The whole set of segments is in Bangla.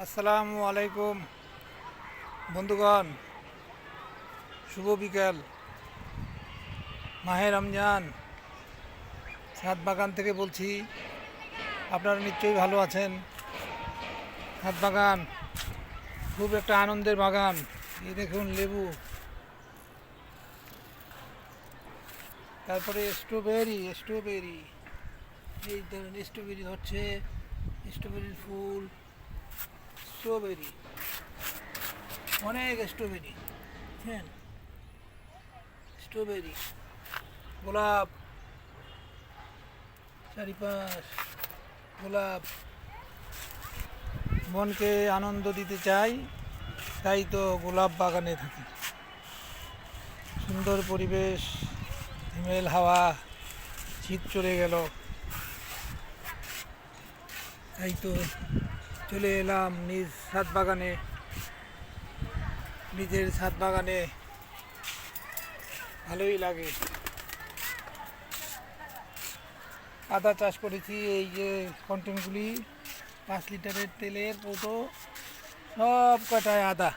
আসসালামু আলাইকুম বন্ধুগণ, শুভ বিকাল। মাহে রমজান, ছাদ বাগান থেকে বলছি। আপনারা নিশ্চয়ই ভালো আছেন। ছাদ বাগান খুব একটা আনন্দের বাগান। এই দেখুন লেবু, তারপরে স্ট্রবেরি স্ট্রবেরি এই ধরুন স্ট্রবেরি হচ্ছে, স্ট্রবেরির ফুল, স্ট্রবেরি, অনেক স্ট্রবেরি, বুঝছেন? স্ট্রবেরি, গোলাপ, চারিপাশ গোলাপ। মনকে আনন্দ দিতে চাই, তাই তো গোলাপ বাগানে থাকি। সুন্দর পরিবেশ, হিমেল হাওয়া, শীত চলে গেল, তাই তো চলে এলাম নিজ ছাদ বাগানে। নিজের ছাদ বাগানে ভালোই লাগে। আদা চাষ করেছি, এই যে কন্টেনারগুলি 5 লিটারের তেলের কৌটো, সব কটায় আদা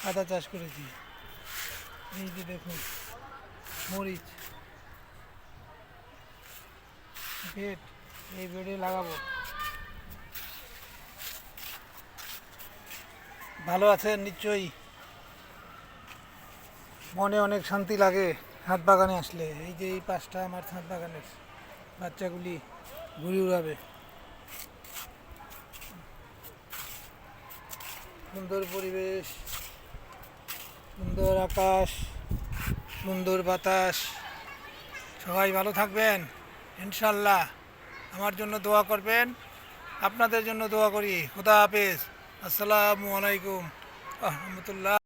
আদা চাষ করেছি। এই যে দেখুন মরিচ, বেড, এই বেডে লাগাবো। ভালো আছেন নিশ্চয়ই। মনে অনেক শান্তি লাগে ছাদ বাগানে আসলে। এই যে এই পাশটা আমার ছাদ বাগানের, বাচ্চাগুলি ঘুরে উড়াবে। সুন্দর পরিবেশ, সুন্দর আকাশ, সুন্দর বাতাস। সবাই ভালো থাকবেন ইনশাল্লাহ। আমার জন্য দোয়া করবেন, আপনাদের জন্য দোয়া করি। খুদা হাফেজ। আসসালামু আলাইকুম রহমতুল্লাহ।